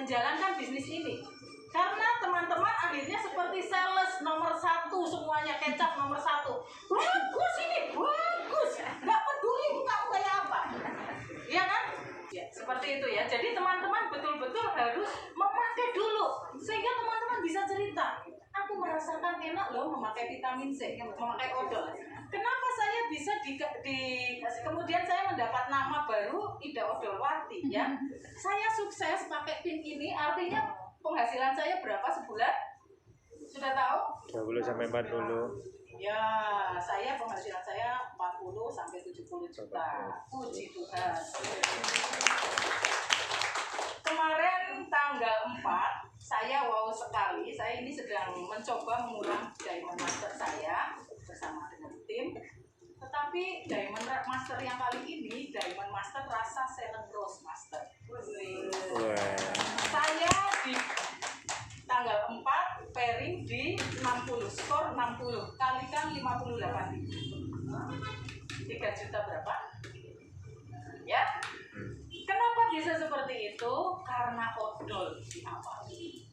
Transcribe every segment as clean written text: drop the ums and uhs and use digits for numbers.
menjalankan bisnis ini. Karena teman-teman akhirnya seperti sales nomor 1 semuanya, kecap nomor 1. Bagus ini, bagus. Nggak peduli mukamu kayak apa. Iya kan? Ya, seperti itu ya. Jadi teman-teman betul-betul harus memakai dulu. Sehingga teman-teman bisa cerita. Aku merasakan enak loh memakai vitamin C, memakai odol. Kenapa saya bisa kemudian saya mendapat nama baru Ida Odolwati ya. Saya sukses pakai pin ini, artinya penghasilan saya berapa sebulan? Sudah tahu? 20 sampai 40. Ya, saya penghasilan saya 40 sampai 70 juta. Puji Tuhan. Kemarin tanggal 4, saya wow sekali. Saya ini sedang mencoba mengulang Diamond Master saya bersama dengan tim. Tetapi Diamond Master yang kali ini Diamond Master rasa Seven Rose Master. Saya di tanggal 4 pairing di 60, skor 60 kalikan 58.000. 3 juta berapa? Ya. Kenapa bisa seperti itu? Karena odol di awal.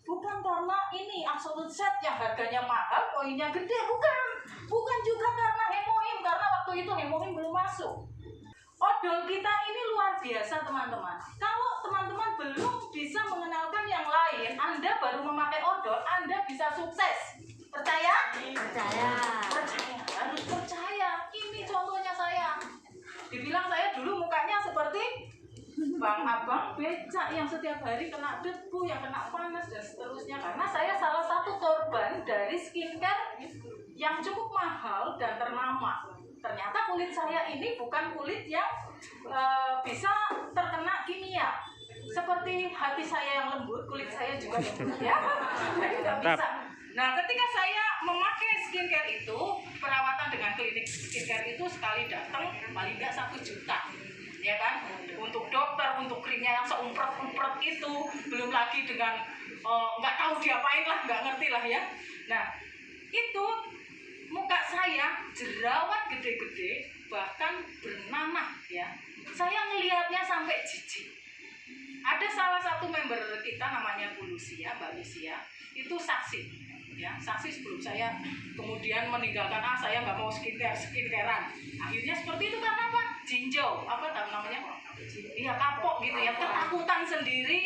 Bukan karena ini absolute set yang harganya mahal, poinnya gede, bukan. Bukan juga karena hemoim, karena waktu itu hemoim belum masuk. Odol kita ini luar biasa teman-teman. Kalau teman-teman belum bisa mengenalkan yang lain, Anda baru memakai odol, Anda bisa sukses. Percaya? Percaya. Percaya, harus percaya. Ini contohnya saya. Dibilang saya dulu mukanya seperti Bang Abang becak yang setiap hari kena debu, yang kena panas dan seterusnya. Karena saya salah satu korban dari skincare yang cukup mahal dan ternama. Ternyata kulit saya ini bukan kulit yang bisa terkena kimia. Seperti hati saya yang lembut, kulit saya juga lembut ya. Tidak bisa. Nah, ketika saya memakai skincare itu, perawatan dengan klinik skincare itu sekali datang paling nggak 1 juta. Ya kan, untuk dokter, untuk krimnya yang seumpret-umpret itu, belum lagi dengan nggak tahu diapain lah, nggak ngerti lah ya. Nah, itu muka saya jerawat gede-gede, bahkan bernanah ya. Saya ngelihatnya sampai jijik. Ada salah satu member kita namanya Bu Lucia, Mbak Lucia, itu saksi. Ya, saksi sebelum saya kemudian meninggalkan saya nggak mau skincarean. Akhirnya seperti itu karena apa? Jinjau, apa namanya? Iya, kapok gitu ya, ketakutan sendiri,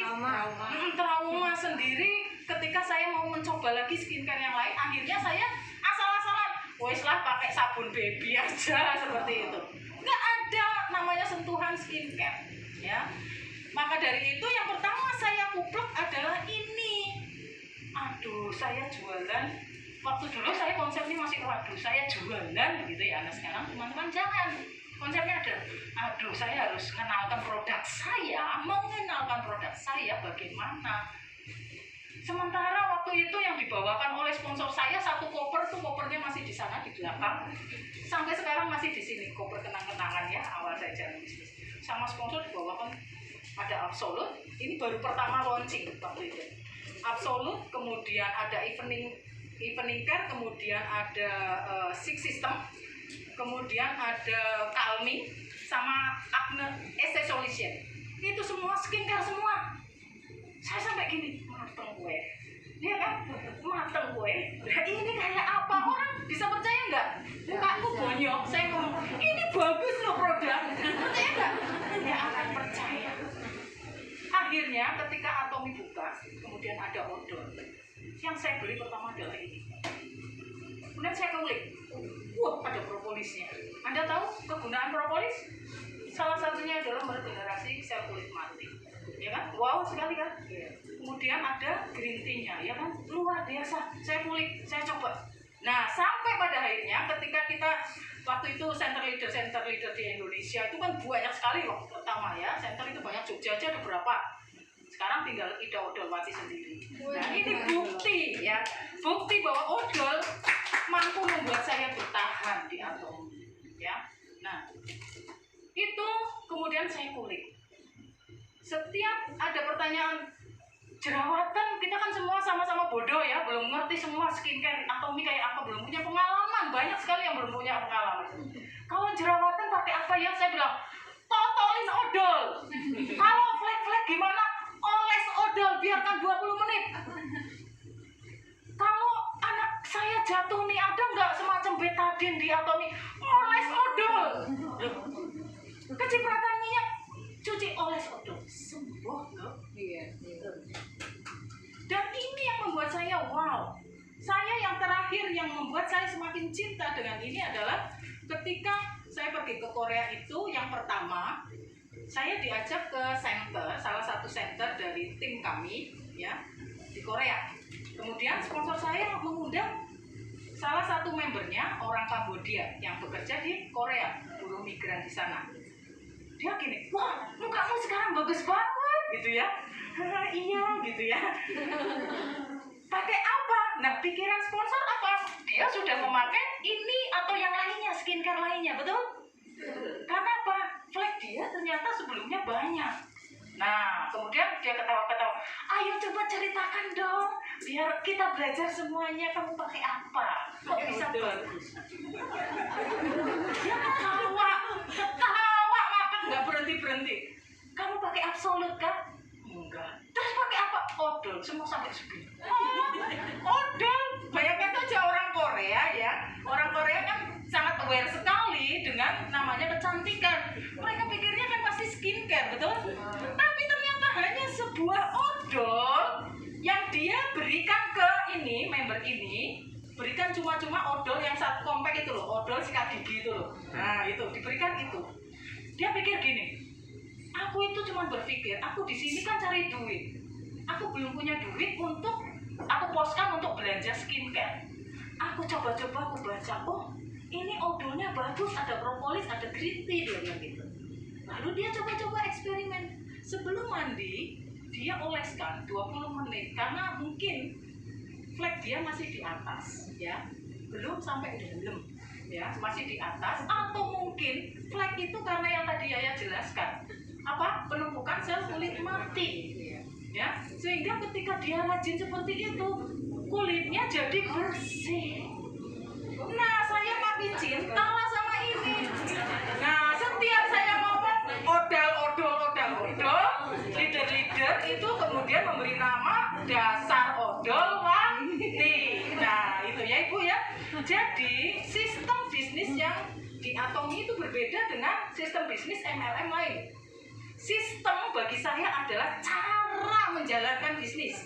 trauma sendiri. Ketika saya mau mencoba lagi skincare yang lain, akhirnya saya asal-asalan, wes lah pakai sabun baby aja seperti itu. Nggak ada namanya sentuhan skincare, ya. Maka dari itu yang pertama saya kuplek adalah ini. Aduh, saya jualan. Waktu dulu saya konsepnya masih waduh, saya jualan gitu ya. Nah sekarang teman-teman jangan. Konsepnya ada, aduh saya harus mengenalkan produk saya, bagaimana. Sementara waktu itu yang dibawakan oleh sponsor saya satu koper tuh, kopernya masih di sana di belakang. Sampai sekarang masih di sini koper kenang-kenangan ya, awal saya jalan bisnis. Sama sponsor dibawakan ada Absolute, ini baru pertama launching waktu itu. Absolute, kemudian ada evening care, kemudian ada Six System, kemudian ada Calming, sama Acne Essay Solution. Itu semua skincare semua. Saya sampai gini, mateng gue. Iya kan? Mateng gue. Nah, ini kayak apa? Orang bisa percaya nggak? Mukaku bonyok, saya ngomong, ini bagus loh produk. Percaya nggak? Ya akan percaya. Akhirnya ketika Atomi buka, kemudian ada odol. Yang saya beli pertama adalah ini. Kemudian saya kulik, wah ada propolisnya. Anda tahu kegunaan propolis? Salah satunya adalah meregenerasi sel kulit mati. Ya kan? Wow sekali kan? Kemudian ada green tea-nya, ya kan? Luar biasa. Saya kulik, saya coba. Nah sampai pada akhirnya ketika kita waktu itu center leader di Indonesia itu kan banyak sekali loh, pertama ya, center itu banyak, Jogja aja ada berapa. Sekarang tinggal Ida Odolwati sendiri. Nah ini bukti ya, bukti bahwa odol mampu membuat saya bertahan di Atomi ya. Nah itu kemudian saya kulik. Setiap ada pertanyaan jerawatan, kita kan semua sama-sama bodoh ya, belum ngerti semua skincare Atomi kayak apa, belum punya pengalaman, banyak sekali yang belum punya pengalaman. Kalau jerawatan pakai apa ya? Saya bilang totolin odol. Kalau flek-flek gimana? Oles odol. odol, biarkan 20 menit. Kalau anak saya jatuh nih, ada nggak semacam betadine di atomi? Oles odol. Kecipratan minyak, cuci oles odol, sembuh loh. Iya. Dan ini yang membuat saya wow. Saya yang terakhir yang membuat saya semakin cinta dengan ini adalah ketika saya pergi ke Korea itu, yang pertama saya diajak ke center, salah satu center dari tim kami ya di Korea. Kemudian sponsor saya mengundang salah satu membernya, orang Kambodia yang bekerja di Korea, buruh migran di sana. Dia gini, wah mukamu sekarang bagus banget gitu ya. Iya gitu ya. Pakai apa? Nah, pikiran sponsor apa? Dia sudah memakai ini atau yang lainnya, skincare lainnya, betul? Karena apa? Flek dia ternyata sebelumnya banyak. Nah, kemudian dia ketawa-ketawa. Ayo coba ceritakan dong, biar kita belajar semuanya. Kamu pakai apa? Kok bisa bagus? Dia ketawa, maka nggak berhenti. Kamu pakai Absolut kan? Enggak. Terus pakai apa? Odol, semua sampai segini. Odol, bayangkan saja orang Korea ya. Orang Korea kan sangat aware sekali dengan namanya kecantikan. Mereka pikirnya kan pasti skincare, betul? Tapi ternyata hanya sebuah odol yang dia berikan ke ini, member ini, berikan cuma-cuma odol yang satu kompak itu loh, odol sikat gigi itu loh. Nah itu, diberikan itu. Dia pikir gini, aku itu cuma berpikir, aku di sini kan cari duit. Aku belum punya duit untuk aku poskan untuk belanja skincare. Aku coba-coba, aku baca, oh ini odolnya bagus, ada propolis, ada green tea, dia bilang gitu. Lalu dia coba-coba eksperimen. Sebelum mandi, dia oleskan 20 menit karena mungkin flek dia masih di atas, ya, belum sampai dalam, ya, masih di atas. Atau mungkin flek itu karena yang tadi Yaya jelaskan, apa, penumpukan sel kulit mati, ya, sehingga ketika dia rajin seperti itu kulitnya jadi bersih. Nah, saya makin cinta lah sama ini. Nah, setiap saya ngomong odol, leader itu kemudian memberi nama dasar odol wanti. Nah, itu ya Ibu ya. Jadi sistem bisnis yang di Atomi itu berbeda dengan sistem bisnis MLM lain. Sistem bagi saya adalah cara menjalankan bisnis.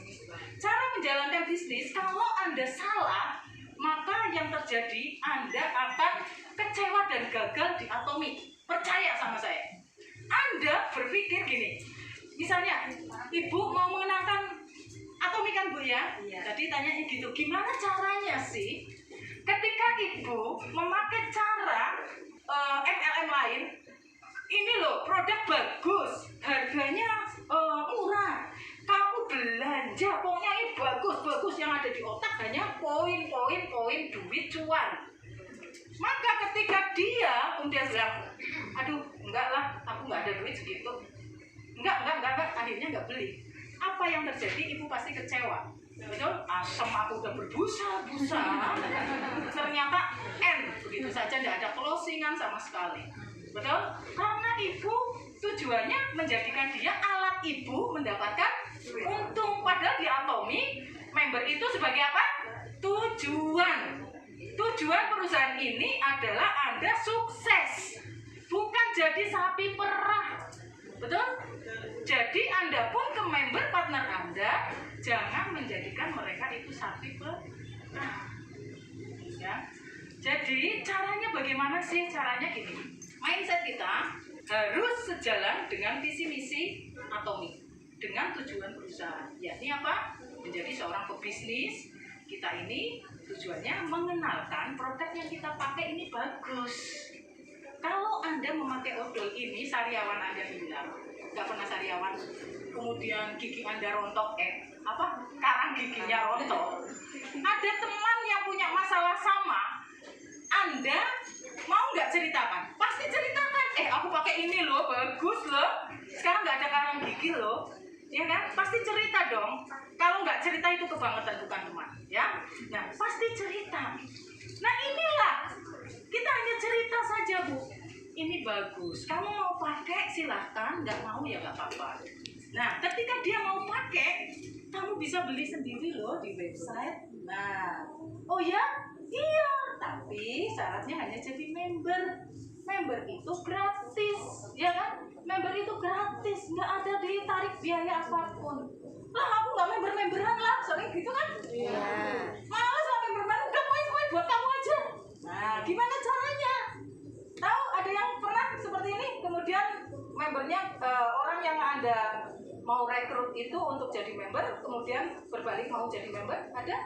Cara menjalankan bisnis, kalau Anda salah, maka yang terjadi Anda akan kecewa dan gagal di Atomi. Percaya sama saya. Anda berpikir gini, misalnya Ibu mau mengenalkan Atomi kan Bu ya? Jadi tanya gitu, gimana caranya sih ketika Ibu memakai cara MLM lain? Ini loh, produk bagus, harganya murah. Kamu belanja, pokoknya ini bagus, yang ada di otak hanya poin, duit, cuan. Maka ketika dia kemudian bilang, aduh, enggak lah, aku nggak ada duit segitu. Enggak, akhirnya nggak beli. Apa yang terjadi? Ibu pasti kecewa. Betul? Asam aku udah berbusa-busa. Ternyata begitu saja, tidak ada closingan sama sekali. Betul? Karena ibu tujuannya menjadikan dia alat ibu mendapatkan untung. Padahal di Atomi, member itu sebagai apa? Tujuan. Tujuan perusahaan ini adalah Anda sukses, bukan jadi sapi perah. Betul? Jadi Anda pun ke member partner Anda, jangan menjadikan mereka itu sapi perah. Ya. Jadi caranya bagaimana sih? Caranya gini. Mindset kita harus sejalan dengan visi misi Atomi, dengan tujuan perusahaan. Yakni apa? Menjadi seorang pebisnis. Kita ini tujuannya mengenalkan produk yang kita pakai ini bagus. Kalau Anda memakai odol ini, sariawan Anda hilang, nggak pernah sariawan, kemudian gigi Anda rontok, karang giginya rontok. Ada teman yang punya masalah sama, Anda mau nggak ceritakan? Pasti ceritakan. Aku pakai ini loh, bagus loh. Sekarang nggak ada karang gigi loh, ya kan? Pasti cerita dong. Kalau nggak cerita itu kebangetan, bukan teman, ya. Nah, pasti cerita. Nah inilah, kita hanya cerita saja Bu. Ini bagus. Kamu mau pakai silahkan, nggak mau ya nggak apa-apa. Nah, ketika dia mau pakai, kamu bisa beli sendiri loh di website. Nah, oh ya? Iya, tapi syaratnya hanya jadi member. Member itu gratis, ya kan? Member itu gratis, nggak ada ditarik biaya apapun. Lah, aku nggak member-memberan lah, soalnya gitu kan? Iya. Males lah member-member, udah poin-poin buat kamu aja. Nah, gimana caranya? Tahu ada yang pernah seperti ini? Kemudian membernya orang yang Anda mau rekrut itu untuk jadi member, kemudian berbalik mau jadi member, ada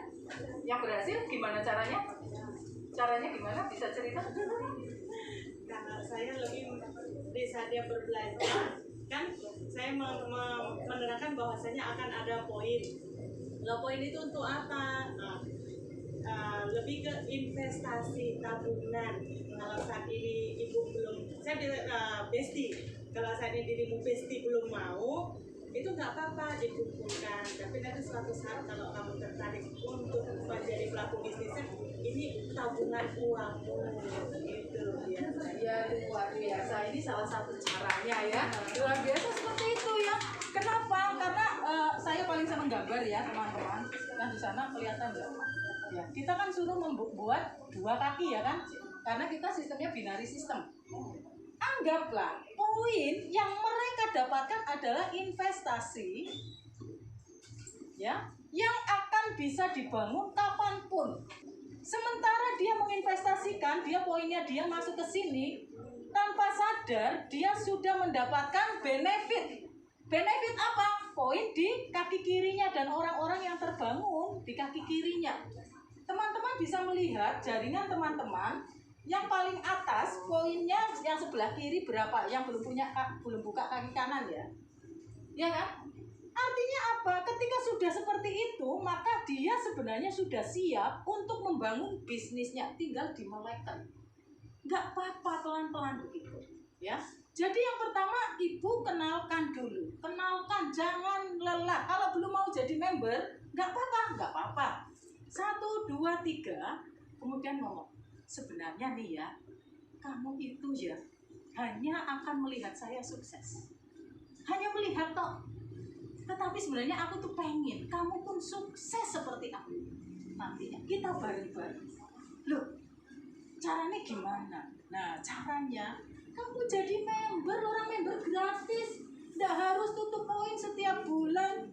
yang berhasil? Gimana caranya? Caranya gimana? Bisa cerita? Karena saya lebih di saat dia berbelanja kan saya menerangkan bahwasanya akan ada poin. Nah, poin itu untuk apa? Lebih ke investasi tabungan. Kalau saat ini ibu belum, saya besti. Kalau saat ini dirimu besti belum mau, itu nggak apa-apa dikumpulkan. Tapi nanti suatu saat kalau kamu tertarik untuk menjadi pelaku bisnisnya, ini tabungan uangmu gitu ya. Ya, luar biasa. Ini salah satu caranya ya. Luar biasa seperti itu ya. Kenapa? Karena saya paling senang gambar ya teman-teman. Nah di sana kelihatan nggak? Ya, kita kan suruh membuat 2 kaki ya kan? Karena kita sistemnya binary system. Anggaplah poin yang mereka dapatkan adalah investasi ya, yang akan bisa dibangun kapanpun. Sementara dia menginvestasikan, dia poinnya dia masuk ke sini, tanpa sadar dia sudah mendapatkan benefit. Benefit apa? Poin di kaki kirinya dan orang-orang yang terbangun di kaki kirinya. Teman-teman bisa melihat jaringan teman-teman yang paling atas poinnya yang sebelah kiri berapa? Yang belum buka kaki kanan ya. Ya kan? Artinya apa? Ketika sudah seperti itu, maka dia sebenarnya sudah siap untuk membangun bisnisnya, tinggal dimelekkan. Nggak apa-apa, pelan-pelan begitu. Ya. Jadi yang pertama, ibu kenalkan dulu. Kenalkan, jangan lelah. Kalau belum mau jadi member, nggak apa-apa. 1, 2, 3, kemudian ngomong. Sebenarnya nih ya, kamu itu ya hanya akan melihat saya sukses. Hanya melihat toh. Tetapi sebenarnya aku tuh pengen kamu pun sukses seperti aku. Nantinya kita bareng-bareng. Loh, caranya gimana? Nah, caranya kamu jadi member, orang member gratis. Nggak harus tutup poin setiap bulan.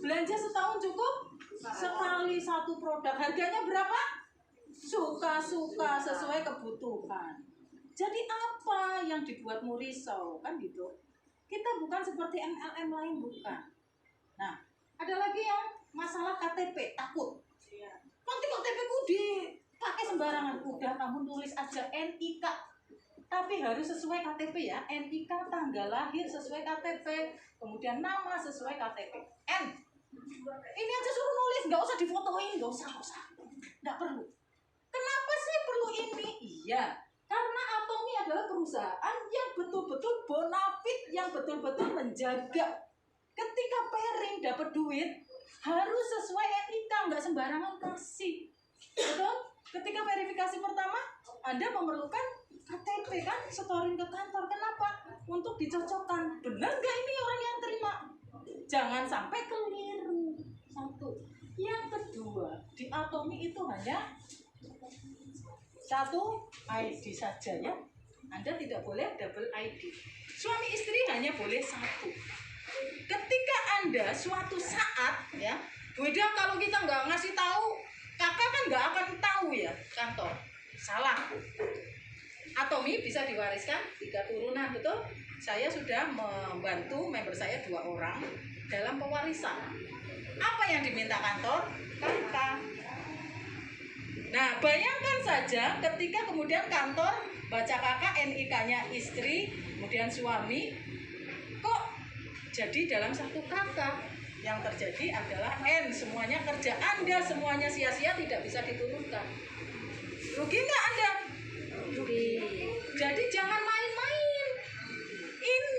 Belanja setahun cukup? Sekali 1 produk. Harganya berapa? Suka-suka sesuai kebutuhan. Jadi apa yang dibuatmu risau? Kan gitu. Kita bukan seperti MLM lain, bukan. Nah, ada lagi yang masalah KTP, takut. Nanti KTP ku dipakai sembarangan. Udah kamu tulis aja NIK. Tapi harus sesuai KTP ya. NIK tanggal lahir sesuai KTP. Kemudian nama sesuai KTP. N. Ini aja suruh nulis, nggak usah difotoin, nggak usah. Nggak perlu. Kenapa sih perlu ini? Iya, karena Atomi adalah perusahaan yang betul-betul bonafit, yang betul-betul menjaga. Ketika pairing dapat duit, harus sesuai NIK, nggak sembarangan kasih. Betul? Ketika verifikasi pertama, Anda memerlukan KTP kan, setorin ke kantor. Kenapa? Untuk dicocokkan. Benar nggak ini orang yang terima? Jangan sampai keliru. 1. Yang kedua, di Atomi itu hanya 1 ID saja ya. Anda tidak boleh double ID. Suami istri hanya boleh 1. Ketika Anda suatu saat ya, beda kalau kita nggak ngasih tahu, kakak kan nggak akan tahu ya kantor. Salah. Atomi bisa diwariskan 3 turunan, betul? Saya sudah membantu member saya 2 orang dalam pewarisan. Apa yang diminta kantor? Kakak. Nah, bayangkan saja ketika kemudian kantor baca kakak, NIK-nya istri, kemudian suami, kok jadi dalam 1 kakak. Yang terjadi adalah N, semuanya kerja Anda, semuanya sia-sia, tidak bisa diturunkan. Rugi nggak Anda? Rugi. Jadi jangan main-main.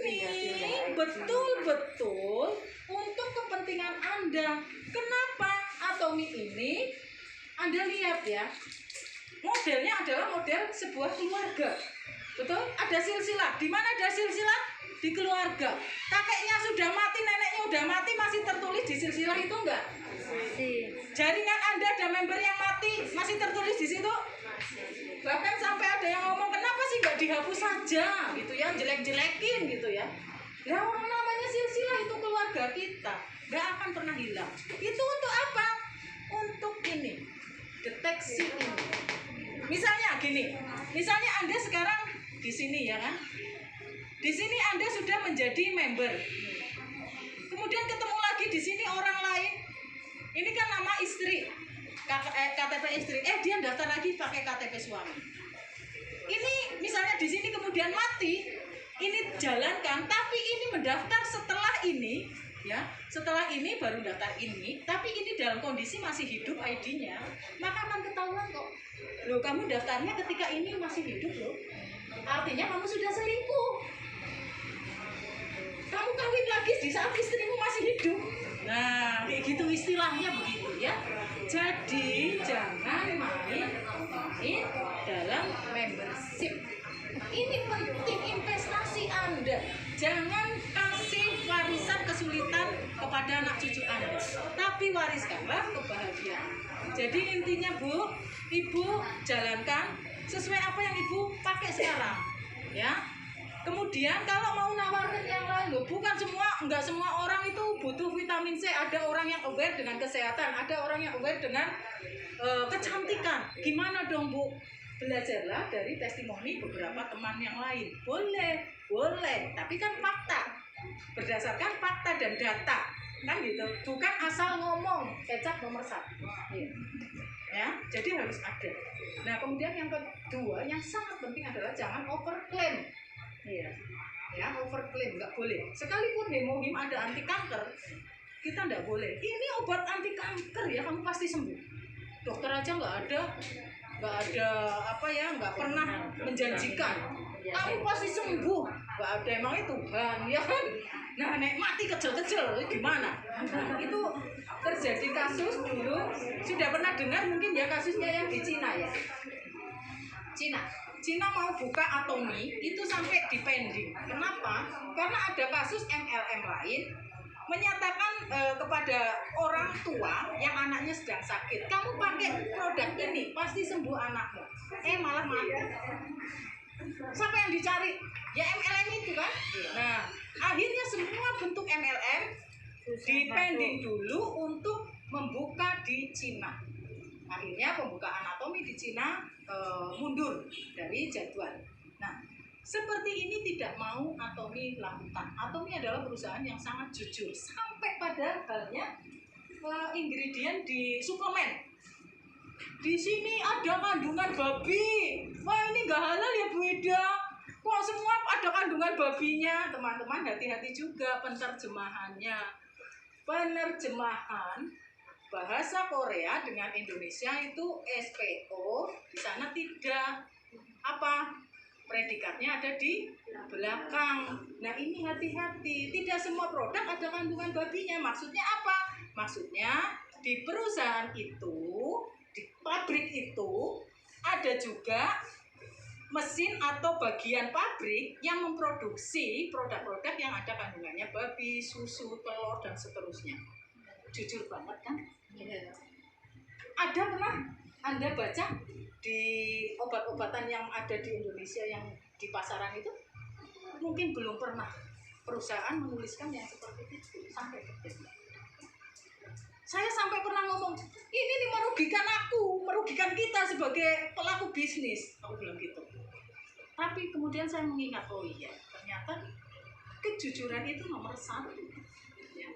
Ini betul-betul untuk kepentingan Anda. Kenapa? Atomi ini Anda lihat ya, modelnya adalah model sebuah keluarga. Betul? Ada silsilah. Di mana ada silsilah? Di keluarga. Kakeknya sudah mati, neneknya udah mati, masih tertulis di silsilah itu enggak? Jaringan Anda ada member yang mati, masih tertulis di situ? Bahkan sampai ada yang ngomong, kenapa sih nggak dihapus saja gitu ya, jelek-jelekin gitu ya. Nah, orang namanya silsilah itu keluarga kita, nggak akan pernah hilang. Itu untuk apa? Untuk ini, deteksi ini. Misalnya gini, misalnya Anda sekarang di sini ya kan, di sini Anda sudah menjadi member. Kemudian ketemu lagi di sini orang lain. Ini kan nama istri, KTP istri. Dia daftar lagi pakai KTP suami. Ini misalnya di sini kemudian mati, ini jalankan, tapi ini mendaftar setelah ini, ya. Setelah ini baru daftar ini, tapi ini dalam kondisi masih hidup ID-nya, maka akan ketahuan kok. Loh, kamu daftarnya ketika ini masih hidup loh. Artinya kamu sudah selingkuh. Kamu kawin lagi di saat istrimu masih hidup. Nah, kayak gitu istilahnya begitu ya. Jadi jangan main dalam membership. Ini penting investasi Anda. Jangan kasih warisan kesulitan kepada anak cucu Anda, tapi wariskanlah kebahagiaan. Jadi intinya Bu, Ibu jalankan sesuai apa yang Ibu pakai sekarang, ya. Kemudian kalau mau nawarin yang lain, loh, bukan enggak semua orang itu butuh vitamin C. Ada orang yang aware dengan kesehatan, ada orang yang aware dengan kecantikan. Gimana dong Bu? Belajarlah dari testimoni beberapa teman yang lain. Boleh, tapi kan fakta. Berdasarkan fakta dan data, kan gitu. Bukan asal ngomong, kecap nomor 1. Ya, jadi harus ada. Nah, kemudian yang kedua yang sangat penting adalah jangan overclaim. Iya, ya overclaim nggak boleh. Sekalipun Hemohim ada anti kanker, kita nggak boleh. Ini obat anti kanker ya, kamu pasti sembuh. Dokter aja nggak ada apa ya, nggak pernah menjanjikan kamu pasti sembuh. Nggak ada, emang itu Tuhan ya kan. Nah, nek mati kecil-kecil gimana? Nah, itu terjadi kasus dulu, sudah pernah dengar mungkin ya kasusnya yang di Cina ya. Cina mau buka Atomi itu sampai dipending. Kenapa? Karena ada kasus MLM lain menyatakan kepada orang tua yang anaknya sedang sakit, kamu pakai produk ini pasti sembuh anakmu. Malah mati. Siapa yang dicari? Ya MLM itu kan. Nah, akhirnya semua bentuk MLM dipending dulu untuk membuka di Cina. Akhirnya pembukaan Atomi di Cina mundur dari jadwal. Nah, seperti ini tidak mau Atomi lakukan. Atomi adalah perusahaan yang sangat jujur sampai pada halnya ingredient di suplemen. Di sini ada kandungan babi. Wah, ini nggak halal ya Bu Ida. Kok semua ada kandungan babinya? Teman-teman hati-hati juga penerjemahannya. Penerjemahan bahasa Korea dengan Indonesia itu SPO, di sana tidak apa, predikatnya ada di belakang. Nah, ini hati-hati, tidak semua produk ada kandungan babinya. Maksudnya apa? Maksudnya di perusahaan itu, di pabrik itu ada juga mesin atau bagian pabrik yang memproduksi produk-produk yang ada kandungannya babi, susu, telur, dan seterusnya. Jujur banget kan? Ada pernah Anda baca di obat-obatan yang ada di Indonesia yang di pasaran itu? Mungkin belum pernah perusahaan menuliskan yang seperti itu sampai detik. Saya sampai pernah ngomong, ini nih merugikan aku, merugikan kita sebagai pelaku bisnis, aku bilang gitu. Tapi kemudian saya mengingat, oh iya, ternyata kejujuran itu nomor 1. Ya.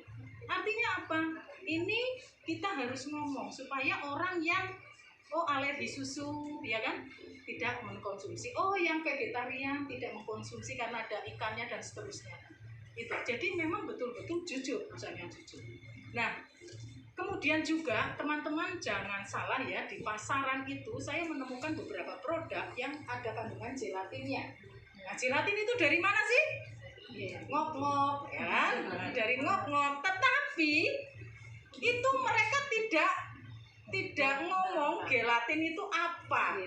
Artinya apa? Ini kita harus ngomong supaya orang yang alergi susu, ya kan, tidak mengkonsumsi. Yang vegetarian tidak mengkonsumsi karena ada ikannya dan seterusnya. Itu. Jadi memang betul-betul jujur, perusahaan yang jujur. Nah, kemudian juga teman-teman jangan salah ya, di pasaran itu saya menemukan beberapa produk yang ada kandungan gelatinnya. Nah, gelatin itu dari mana sih? Ngok-ngok, ya kan? Nah, dari ngok-ngok. Tetapi itu mereka tidak ngomong gelatin itu apa.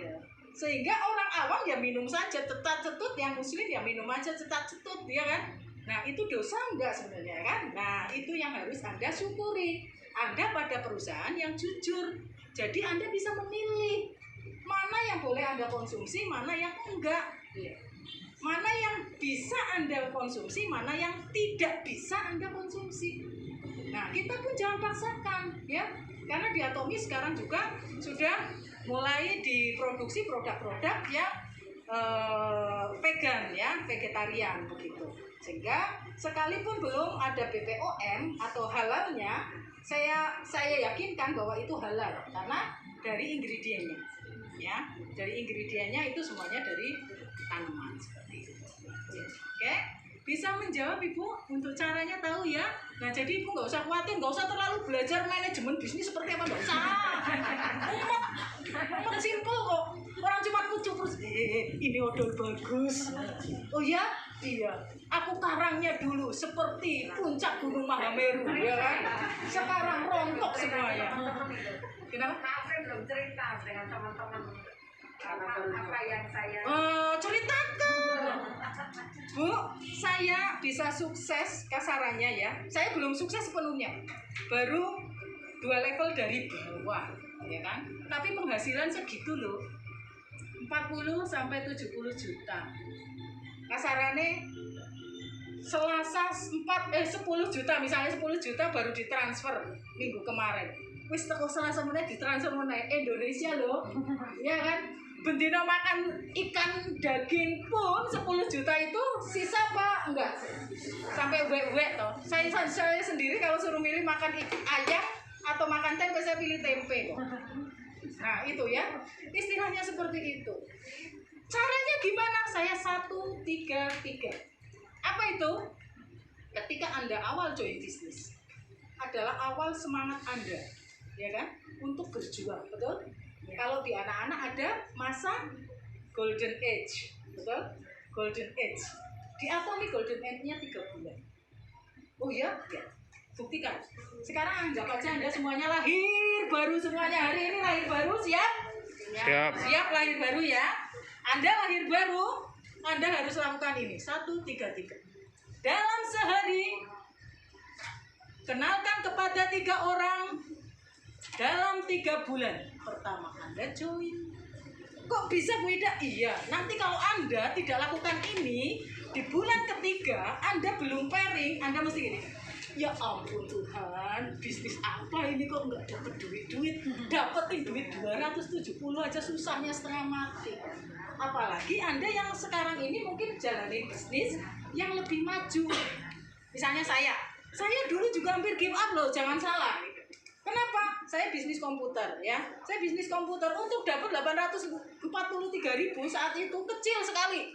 Sehingga orang awam ya minum saja cetat-cetut, yang muslim ya minum aja cetat-cetut, ya kan? Nah, itu dosa enggak sebenarnya kan? Nah, itu yang harus Anda syukuri. Anda pada perusahaan yang jujur. Jadi Anda bisa memilih mana yang boleh Anda konsumsi, mana yang enggak. Mana yang bisa Anda konsumsi, mana yang tidak bisa Anda konsumsi. Nah, kita pun jangan paksakan, ya. Karena di Atomi sekarang juga sudah mulai diproduksi produk-produk yang vegan, ya, vegetarian begitu. Sehingga sekalipun belum ada BPOM atau halalnya, saya yakinkan bahwa itu halal karena dari ingredientnya, ya. Dari ingredientnya itu semuanya dari tanaman seperti itu. Oke, bisa menjawab Ibu untuk caranya tahu ya. Nah, jadi Ibu nggak usah khawatir, nggak usah terlalu belajar manajemen bisnis seperti apa, nggak usah. Umat simple kok. Orang cuma kucuk terus, ini odol bagus. Oh ya, iya. Aku karangnya dulu seperti puncak Gunung Mahameru, ya kan? Sekarang rontok semuanya. Kenapa? Saya belum cerita dengan teman-teman apa yang saya ceritakan. Bu, saya bisa sukses kasarannya ya. Saya belum sukses sepenuhnya. Baru 2 level dari bawah, ya kan? Tapi penghasilan segitu loh. 40 sampai 70 juta. Kasarannya Selasa 10 juta, misalnya 10 juta baru ditransfer minggu kemarin. Wis teko Selasa meneh ditransfer meneh Indonesia loh. Ya kan? Bendina makan ikan daging pun 10 juta itu sisa apa? Enggak. Sampai wek-wek toh. Saya sendiri kalau suruh milih makan ayam atau makan tempe, saya pilih tempe kok. Nah, itu ya. Istilahnya seperti itu. Caranya gimana? Saya 1-3-3. Apa itu? Ketika Anda awal join bisnis, adalah awal semangat Anda, ya kan? Untuk berjuang, betul? Kalau di anak-anak ada masa golden age, betul? Golden age. Di Atomi golden age-nya 3 bulan. Oh ya? Ya. Buktikan. Sekarang anggap aja Anda semuanya lahir baru, semuanya hari ini lahir baru, siap? Siap. Siap lahir baru ya. Anda lahir baru, Anda harus lakukan ini. 1-3-3. Dalam sehari, kenalkan kepada 3 orang. Dalam 3 bulan pertama Anda join. Kok bisa Bu Ida? Iya, nanti kalau Anda tidak lakukan ini, di bulan ketiga Anda belum pairing, Anda mesti gini. Ya ampun Tuhan, bisnis apa ini kok nggak dapat duit? Dapetin duit 270 aja susahnya setengah mati. Apalagi Anda yang sekarang ini mungkin jalanin bisnis yang lebih maju. Misalnya saya dulu juga hampir give up loh, jangan salah. Kenapa? Saya bisnis komputer ya. Saya bisnis komputer untuk dapat 843.000 saat itu kecil sekali.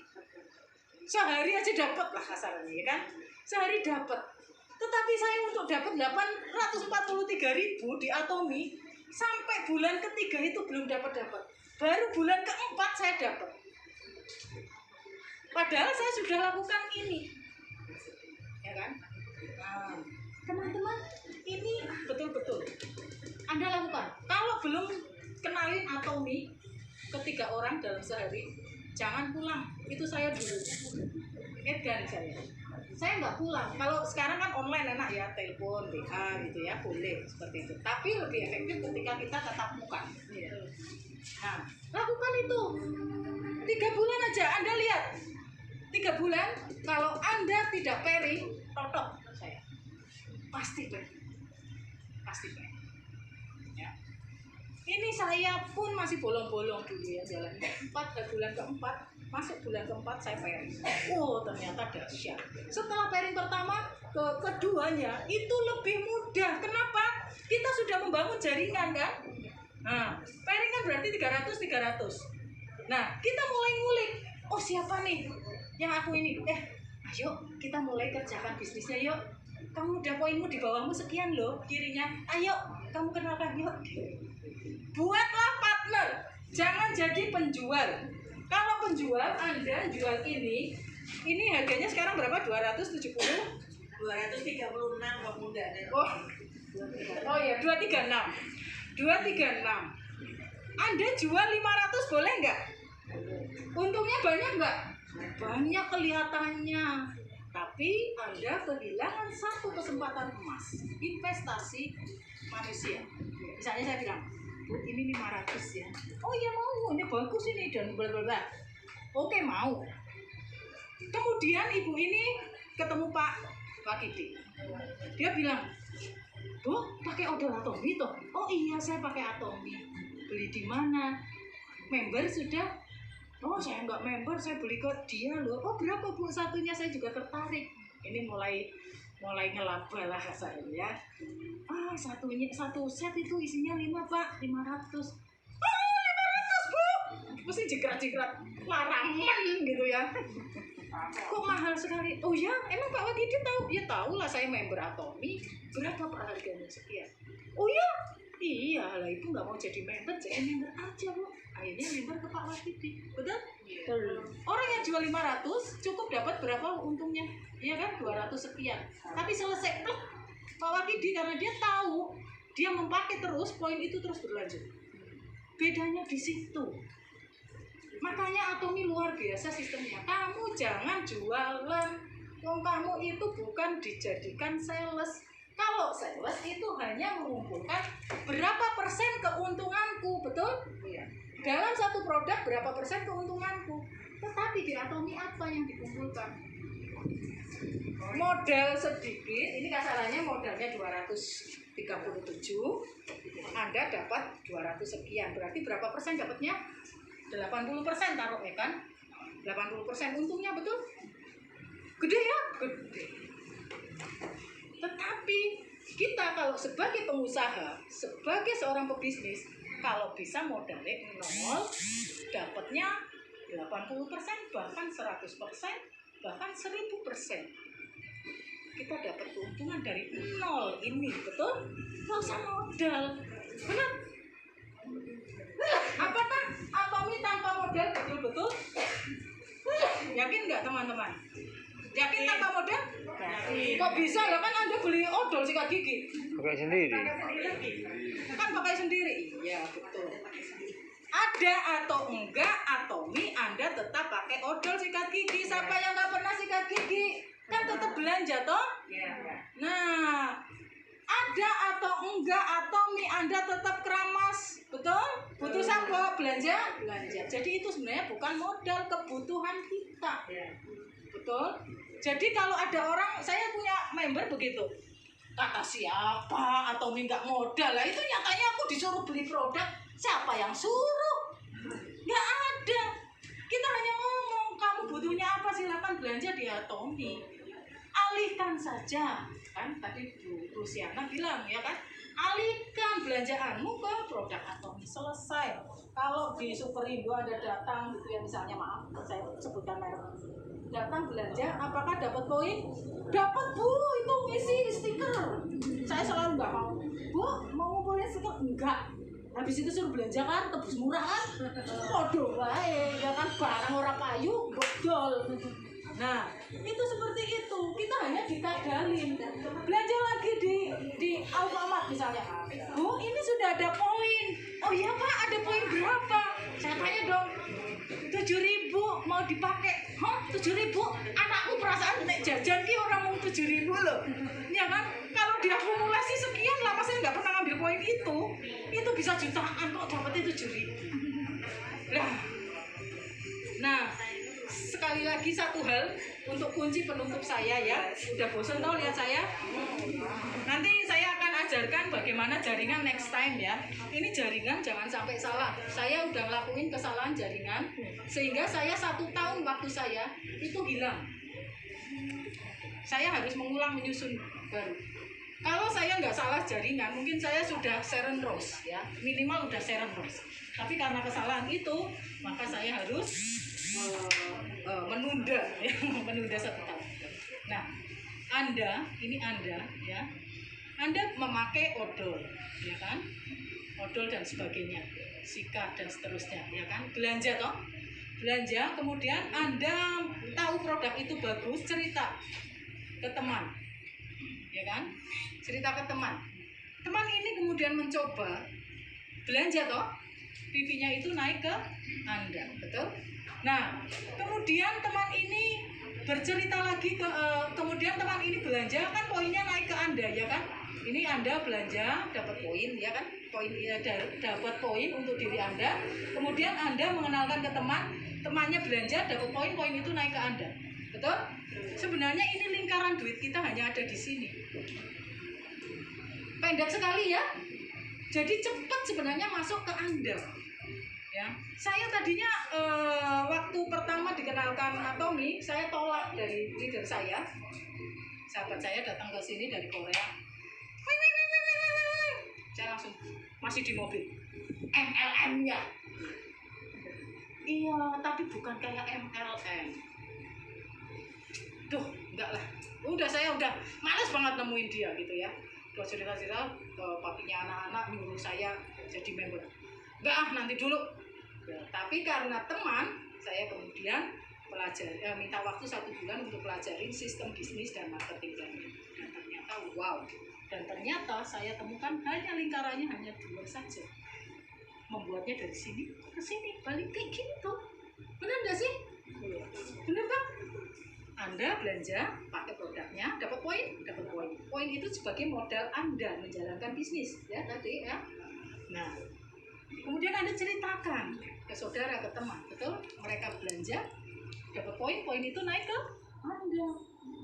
Sehari aja dapat lah kasarnya ya kan. Sehari dapat. Tetapi saya untuk dapat 843.000 di Atomi sampai bulan ketiga itu belum dapat. Baru bulan keempat saya dapat. Padahal saya sudah lakukan ini. Ya kan? Nah, teman-teman, ini betul-betul Anda lakukan. Kalau belum kenalin Atomi ke 3 orang dalam sehari, jangan pulang. Itu saya dulu. Edan saya nggak pulang. Kalau sekarang kan online enak ya, telepon, WA gitu ya, boleh seperti itu. Tapi lebih efektif ketika kita tatap muka. Nah, lakukan itu 3 bulan aja. Anda lihat 3 bulan, kalau Anda tidak pairing, totok saya pasti pairing. Ya. Ini saya pun masih bolong-bolong dulu ya jalan. Bulan keempat, masuk bulan keempat saya pairing. Oh, ternyata dahsyat. Setelah pairing pertama, keduanya itu lebih mudah. Kenapa? Kita sudah membangun jaringan kan? Nah, pairing kan berarti 300. Nah, kita mulai ngulik. Oh, siapa nih yang aku ini? Ayo kita mulai kerjakan bisnisnya yuk. Kamu udah poinmu di bawahmu sekian loh kirinya. Ayo kamu kenalkan yuk. Buatlah partner. Jangan jadi penjual. Kalau penjual Anda jual ini harganya sekarang berapa? 236 Pak Muda. Oh ya 236. Anda jual 500 boleh nggak? Untungnya banyak nggak? Banyak kelihatannya. Tapi Anda kehilangan satu kesempatan emas. Investasi manusia. Misalnya saya bilang, Bu, ini 500 ya. Oh iya mau, ini bagus ini dan bla bla bla. Oke mau. Kemudian ibu ini ketemu Pak Kiti. Dia bilang, Bu, pakai odol Atomi toh? Oh iya, saya pakai Atomi. Beli di mana? Member sudah? Oh, saya nggak member, saya beli ke dia loh. Oh, berapa Bu satunya? Saya juga tertarik. Ini mulai ngelaba lah saya. Ah, satu set itu isinya 5 Pak, 500. Oh, 500 Bu. Mesti jegrat-jegrat larangan gitu ya. Kok mahal sekali? Oh ya, emang Pak Wakidi tahu? Ya tahu lah, saya member Atomi. Berapa per harganya? Sekian. Oh ya, iya lah itu nggak mau jadi member, jadi member aja Bu. Akhirnya member ke Pak Wakidi, betul? Orang yang jual 500 cukup dapat berapa untungnya? Iya kan, 200 sekian. Tapi selesai plek, Pak Wakidi karena dia tahu dia memakai terus, poin itu terus berlanjut. Bedanya di situ. Makanya Atomi luar biasa sistemnya. Kamu jangan jualan. Wong kamu itu bukan dijadikan sales. Kalau sales itu hanya mengumpulkan berapa persen keuntunganku, betul? Iya. Dalam satu produk berapa persen keuntunganku. Tetapi di Atomi apa yang dikumpulkan? Modal sedikit, ini kasarannya modalnya 237, Anda dapat 200 sekian. Berarti berapa persen dapatnya? 80% taruh ya kan? 80% untungnya, betul? Gede ya? Gede. Tetapi kita kalau sebagai pengusaha, sebagai seorang pebisnis, kalau bisa modalnya 0, dapatnya 80%, bahkan 100%, bahkan 1000%. Kita dapat keuntungan dari 0 ini, betul? Nggak usah modal. Benar? Apakah Atomi tanpa modal betul-betul? Yakin nggak teman-teman? Yakin tanpa modal? Kok bisa? Lah kan Anda beli odol sikat gigi. Pakai sendiri. Kan pakai sendiri. Iya, betul. Ada atau enggak Atomi, Anda tetap pakai odol sikat gigi. Siapa yang nggak pernah sikat gigi? Kan tetap belanja toh? Nah, ada atau enggak Atomi, Anda tetap keramas, betul? Butuh sampo, belanja. Jadi itu sebenarnya bukan modal, kebutuhan kita, betul? Jadi kalau ada orang, saya punya member begitu, kata siapa Atomi nggak modal, lah itu nyatanya aku disuruh beli produk, siapa yang suruh? Nggak ada. Kita hanya ngomong, kamu butuhnya apa, silakan belanja di Atomi. Alihkan saja, kan tadi Bu Luciana bilang ya kan, alihkan belanjaanmu ke produk Atomi, selesai. Kalau di Superindo Anda datang gitu ya, misalnya maaf saya sebutkan merek, datang belanja, apakah dapat poin? Dapat Bu, itu isi stiker. Saya selalu nggak mau, Bu mau ngumpulin stiker? Enggak. Habis itu suruh belanja kan, tebus murah kan, podo wae ya kan, barang ora payu bodol. Nah, itu seperti itu. Kita hanya ditadalin. Belanja lagi di Alfamart misalnya. Bu, ini sudah ada poin. Oh iya Pak, ada poin berapa? Saya tanya dong. 7.000 mau dipakai. Hah? 7.000? Anakku perasaan nek jajan ki orang mau 7.000 loh. Ya kan? Kalau diakumulasi sekian lama saya nggak pernah ngambil poin itu. Itu bisa jutaan kok dapetnya 7.000. Nah, sekali lagi satu hal untuk kunci penutup saya ya. Udah bosan tau lihat saya? Nanti saya akan ajarkan bagaimana jaringan next time ya. Ini jaringan jangan sampai salah. Saya udah ngelakuin kesalahan jaringan sehingga saya 1 tahun waktu saya itu hilang. Saya harus mengulang menyusun baru. Kalau saya nggak salah jaringan, mungkin saya sudah Sharon Rose ya, minimal udah Sharon Rose. Tapi karena kesalahan itu, maka saya harus menunda ya, menunda 1 tahun. Nah, Anda ya, Anda memakai odol, ya kan, odol dan sebagainya, sikat dan seterusnya, ya kan, belanja toh, belanja, kemudian Anda tahu produk itu bagus, cerita ke teman, ya kan, cerita ke teman ini kemudian mencoba belanja toh, PV-nya itu naik ke Anda, betul? Nah, kemudian teman ini bercerita lagi kemudian teman ini belanja kan poinnya naik ke Anda ya kan? Ini Anda belanja dapat poin ya kan? Poin ya, dapat poin untuk diri Anda. Kemudian Anda mengenalkan ke temannya belanja dapat poin itu naik ke Anda. Betul? Sebenarnya ini lingkaran duit kita hanya ada di sini. Pendek sekali ya. Jadi cepat sebenarnya masuk ke Anda. Ya, saya tadinya waktu pertama dikenalkan Atomi, saya tolak dari leader saya. Sahabat saya datang ke sini dari Korea. Saya langsung masih di mobil. MLM-nya. Iya, tapi bukan kayak MLM. Duh, enggak lah. Saya udah males banget nemuin dia gitu ya. Terus cerita-cerita ke papinya anak-anak nyuruh saya jadi member. Enggak nanti dulu. Ya, tapi karena teman, saya kemudian minta waktu 1 bulan untuk pelajarin sistem bisnis dan marketing dan ternyata wow. Dan ternyata saya temukan lingkarannya hanya 2 saja. Membuatnya dari sini ke sini, balik kayak gitu. Benar nggak sih? Benar kan? Anda belanja, pakai produknya, dapat poin. Poin itu sebagai modal Anda menjalankan bisnis, ya tadi ya. Nah, kemudian Anda ceritakan ke saudara, ke teman, betul? Mereka belanja, dapat poin itu naik ke Anda.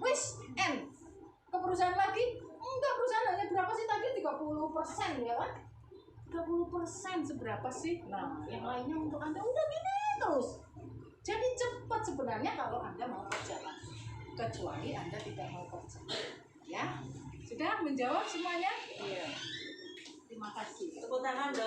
Wis, ke perusahaan lagi? Enggak, perusahaan hanya berapa sih tadi? 30% ya kan? 30% seberapa sih? Nah, yang lainnya untuk Anda udah gini terus. Jadi cepat sebenarnya kalau Anda mau kerja, kecuali Anda tidak mau kerja. Ya, sudah menjawab semuanya? Iya. Terima kasih. Tepuk tangan dong.